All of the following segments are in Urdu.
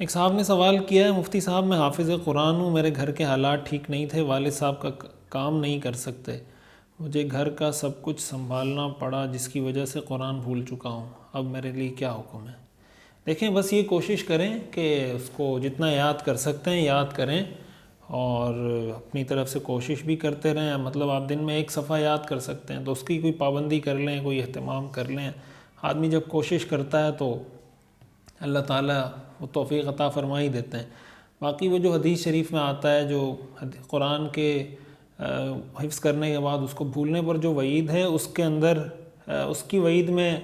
ایک صاحب نے سوال کیا ہے، مفتی صاحب میں حافظ قرآن ہوں، میرے گھر کے حالات ٹھیک نہیں تھے، والد صاحب کا کام نہیں کر سکتے، مجھے گھر کا سب کچھ سنبھالنا پڑا جس کی وجہ سے قرآن بھول چکا ہوں، اب میرے لیے کیا حکم ہے؟ دیکھیں، بس یہ کوشش کریں کہ اس کو جتنا یاد کر سکتے ہیں یاد کریں، اور اپنی طرف سے کوشش بھی کرتے رہیں۔ مطلب آپ دن میں ایک صفحہ یاد کر سکتے ہیں تو اس کی کوئی پابندی کر لیں، کوئی اہتمام کر لیں۔ آدمی جب کوشش کرتا ہے تو اللہ تعالیٰ وہ توفیق عطا فرما ہی دیتے ہیں۔ باقی وہ جو حدیث شریف میں آتا ہے، جو قرآن کے حفظ کرنے کے بعد اس کو بھولنے پر جو وعید ہے، اس کے اندر اس کی وعید میں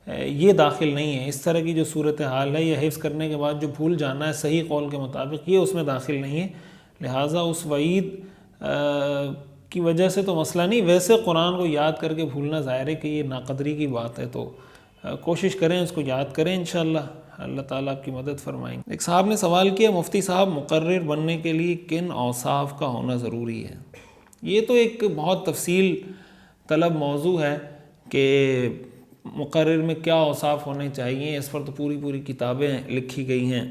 یہ داخل نہیں ہے، اس طرح کی جو صورتحال ہے، یہ حفظ کرنے کے بعد جو بھول جانا ہے صحیح قول کے مطابق، یہ اس میں داخل نہیں ہے۔ لہٰذا اس وعید کی وجہ سے تو مسئلہ نہیں، ویسے قرآن کو یاد کر کے بھولنا ظاہر ہے کہ یہ ناقدری کی بات ہے، تو کوشش کریں اس کو یاد کریں، انشاءاللہ اللہ تعالیٰ آپ کی مدد فرمائیں گے۔ ایک صاحب نے سوال کیا، مفتی صاحب مقرر بننے کے لیے کن اوصاف کا ہونا ضروری ہے؟ یہ تو ایک بہت تفصیل طلب موضوع ہے کہ مقرر میں کیا اوصاف ہونے چاہیے، اس پر تو پوری کتابیں لکھی گئی ہیں۔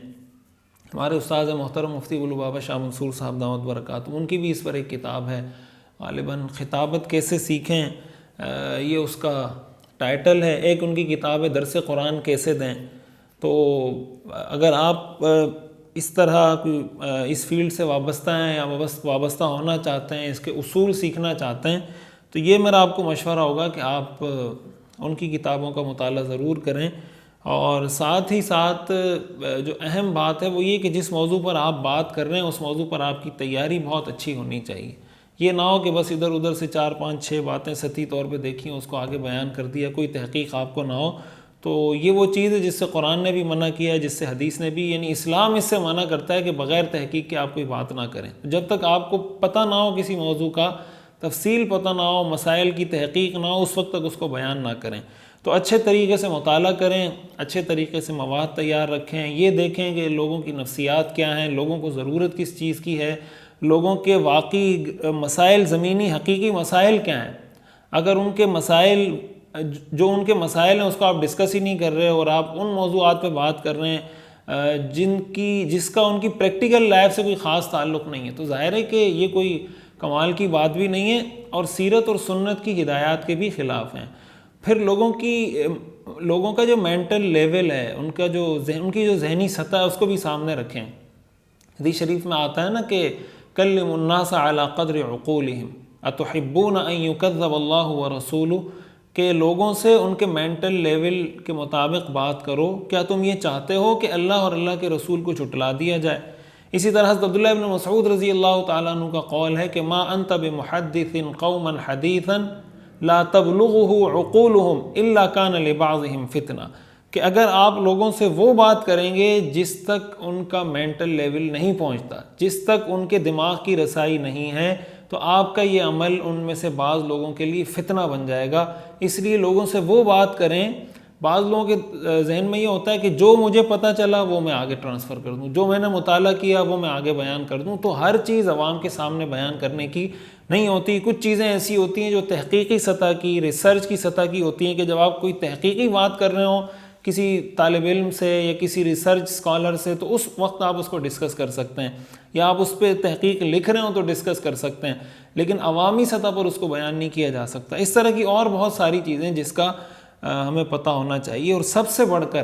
ہمارے استاد محترم مفتی بابا شاہ منصور صاحب دامت برکاتہ، ان کی بھی اس پر ایک کتاب ہے، غالباً خطابت کیسے سیکھیں، یہ اس کا ٹائٹل ہے۔ ایک ان کی کتاب ہے درس قرآن کیسے دیں۔ تو اگر آپ اس طرح اس فیلڈ سے وابستہ ہیں یا وابستہ ہونا چاہتے ہیں، اس کے اصول سیکھنا چاہتے ہیں، تو یہ میرا آپ کو مشورہ ہوگا کہ آپ ان کی کتابوں کا مطالعہ ضرور کریں، اور ساتھ ہی ساتھ جو اہم بات ہے وہ یہ کہ جس موضوع پر آپ بات کر رہے ہیں اس موضوع پر آپ کی تیاری بہت اچھی ہونی چاہیے۔ یہ نہ ہو کہ بس ادھر ادھر سے 4 5 6 باتیں سطحی طور پہ دیکھیں، اس کو آگے بیان کر دیا، کوئی تحقیق آپ کو نہ ہو۔ تو یہ وہ چیز ہے جس سے قرآن نے بھی منع کیا ہے، جس سے حدیث نے بھی، یعنی اسلام اس سے منع کرتا ہے کہ بغیر تحقیق کے آپ کوئی بات نہ کریں۔ جب تک آپ کو پتہ نہ ہو کسی موضوع کا، تفصیل پتہ نہ ہو، مسائل کی تحقیق نہ ہو، اس وقت تک اس کو بیان نہ کریں۔ تو اچھے طریقے سے مطالعہ کریں، اچھے طریقے سے مواد تیار رکھیں، یہ دیکھیں کہ لوگوں کی نفسیات کیا ہیں، لوگوں کو ضرورت کس چیز کی ہے، لوگوں کے واقعی مسائل، زمینی حقیقی مسائل کیا ہیں۔ اگر ان کے مسائل، جو ان کے مسائل ہیں اس کو آپ ڈسکس ہی نہیں کر رہے اور آپ ان موضوعات پہ بات کر رہے ہیں جس کا ان کی پریکٹیکل لائف سے کوئی خاص تعلق نہیں ہے، تو ظاہر ہے کہ یہ کوئی کمال کی بات بھی نہیں ہے، اور سیرت اور سنت کی ہدایات کے بھی خلاف ہیں۔ پھر لوگوں کا جو مینٹل لیول ہے، ان کی جو ذہنی سطح ہے، اس کو بھی سامنے رکھیں۔ حدیث شریف میں آتا ہے نا کہ کلموا الناس علی قدر عقولہم اتحبون ان یکذب اللہ ورسولہ، کہ لوگوں سے ان کے مینٹل لیول کے مطابق بات کرو، کیا تم یہ چاہتے ہو کہ اللہ اور اللہ کے رسول کو جھٹلا دیا جائے؟ اسی طرح حضرت عبداللہ بن مسعود رضی اللہ تعالیٰ عنہ کا قول ہے کہ ما انت بمحدث قوما حدیثا لا تبلغه عقولهم الا كان لبعضهم فتنہ، کہ اگر آپ لوگوں سے وہ بات کریں گے جس تک ان کا مینٹل لیول نہیں پہنچتا، جس تک ان کے دماغ کی رسائی نہیں ہے، تو آپ کا یہ عمل ان میں سے بعض لوگوں کے لیے فتنہ بن جائے گا۔ اس لیے لوگوں سے وہ بات کریں، بعض لوگوں کے ذہن میں یہ ہوتا ہے کہ جو مجھے پتہ چلا وہ میں آگے ٹرانسفر کر دوں، جو میں نے مطالعہ کیا وہ میں آگے بیان کر دوں۔ تو ہر چیز عوام کے سامنے بیان کرنے کی نہیں ہوتی، کچھ چیزیں ایسی ہوتی ہیں جو تحقیقی سطح کی، ریسرچ کی سطح کی ہوتی ہیں، کہ جب آپ کوئی تحقیقی بات کر رہے ہوں کسی طالب علم سے یا کسی ریسرچ اسکالر سے، تو اس وقت آپ اس کو ڈسکس کر سکتے ہیں، یا آپ اس پہ تحقیق لکھ رہے ہوں تو ڈسکس کر سکتے ہیں، لیکن عوامی سطح پر اس کو بیان نہیں کیا جا سکتا۔ اس طرح کی اور بہت ساری چیزیں جس کا ہمیں پتہ ہونا چاہیے، اور سب سے بڑھ کر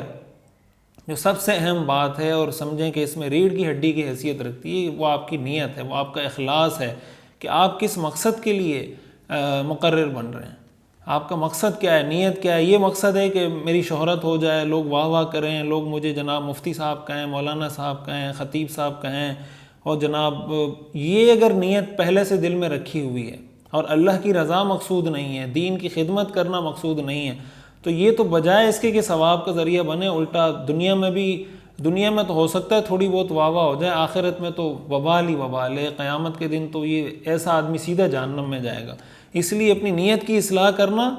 جو سب سے اہم بات ہے، اور سمجھیں کہ اس میں ریڑھ کی ہڈی کی حیثیت رکھتی ہے، وہ آپ کی نیت ہے، وہ آپ کا اخلاص ہے کہ آپ کس مقصد کے لیے مقرر بن رہے ہیں۔ آپ کا مقصد کیا ہے، نیت کیا ہے؟ یہ مقصد ہے کہ میری شہرت ہو جائے، لوگ واہ واہ کریں، لوگ مجھے جناب مفتی صاحب کہیں، مولانا صاحب کہیں، خطیب صاحب کہیں، اور جناب یہ اگر نیت پہلے سے دل میں رکھی ہوئی ہے اور اللہ کی رضا مقصود نہیں ہے، دین کی خدمت کرنا مقصود نہیں ہے، تو یہ تو بجائے اس کے کہ ثواب کا ذریعہ بنے، الٹا دنیا میں تو ہو سکتا ہے تھوڑی بہت واہ واہ ہو جائے، آخرت میں تو وبال ہی وبال ہے، قیامت کے دن تو یہ ایسا آدمی سیدھا جہنم میں جائے گا۔ اس لیے اپنی نیت کی اصلاح کرنا،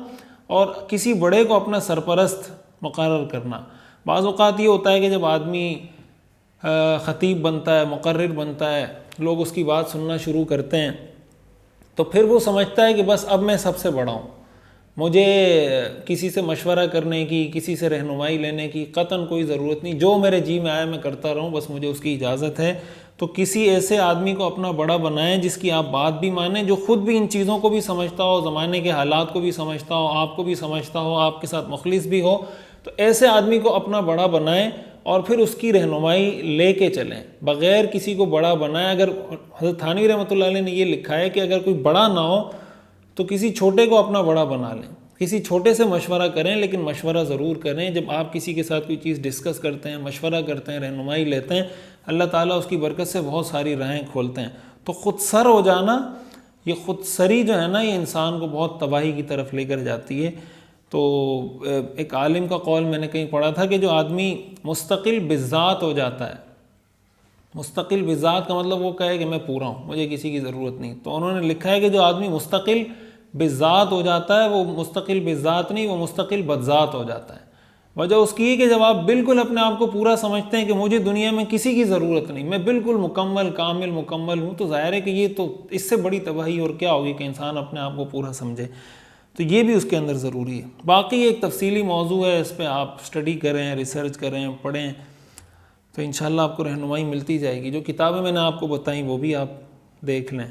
اور کسی بڑے کو اپنا سرپرست مقرر کرنا۔ بعض اوقات یہ ہوتا ہے کہ جب آدمی خطیب بنتا ہے، مقرر بنتا ہے، لوگ اس کی بات سننا شروع کرتے ہیں، تو پھر وہ سمجھتا ہے کہ بس اب میں سب سے بڑا ہوں، مجھے کسی سے مشورہ کرنے کی، کسی سے رہنمائی لینے کی قطعاً کوئی ضرورت نہیں، جو میرے جی میں آیا میں کرتا رہوں، بس مجھے اس کی اجازت ہے۔ تو کسی ایسے آدمی کو اپنا بڑا بنائیں جس کی آپ بات بھی مانیں، جو خود بھی ان چیزوں کو بھی سمجھتا ہو، زمانے کے حالات کو بھی سمجھتا ہو، آپ کو بھی سمجھتا ہو، آپ کے ساتھ مخلص بھی ہو۔ تو ایسے آدمی کو اپنا بڑا بنائیں اور پھر اس کی رہنمائی لے کے چلیں، بغیر کسی کو بڑا بنائیں۔ اگر حضرت تھانوی رحمۃ اللہ علیہ نے یہ لکھا ہے کہ اگر کوئی بڑا نہ ہو تو کسی چھوٹے کو اپنا بڑا بنا لیں، کسی چھوٹے سے مشورہ کریں، لیکن مشورہ ضرور کریں۔ جب آپ کسی کے ساتھ کوئی چیز ڈسکس کرتے ہیں، مشورہ کرتے ہیں، رہنمائی لیتے ہیں، اللہ تعالیٰ اس کی برکت سے بہت ساری راہیں کھولتے ہیں۔ تو خود سر ہو جانا، یہ خود سری جو ہے نا، یہ انسان کو بہت تباہی کی طرف لے کر جاتی ہے۔ تو ایک عالم کا قول میں نے کہیں پڑھا تھا کہ جو آدمی مستقل بذات ہو جاتا ہے، مستقل بذات کا مطلب وہ کہے کہ میں پورا ہوں، مجھے کسی کی ضرورت نہیں، تو انہوں نے لکھا ہے کہ جو آدمی مستقل بذات ہو جاتا ہے وہ مستقل بذات نہیں، وہ مستقل بذات ہو جاتا ہے۔ وجہ اس کی ہے کہ جب آپ بالکل اپنے آپ کو پورا سمجھتے ہیں کہ مجھے دنیا میں کسی کی ضرورت نہیں، میں بالکل مکمل کامل مکمل ہوں، تو ظاہر ہے کہ یہ تو اس سے بڑی تباہی اور کیا ہوگی کہ انسان اپنے آپ کو پورا سمجھے۔ تو یہ بھی اس کے اندر ضروری ہے۔ باقی ایک تفصیلی موضوع ہے، اس پہ آپ اسٹڈی کریں، ریسرچ کریں، پڑھیں، تو انشاءاللہ آپ کو رہنمائی ملتی جائے گی۔ جو کتابیں میں نے آپ کو بتائیں وہ بھی آپ دیکھ لیں۔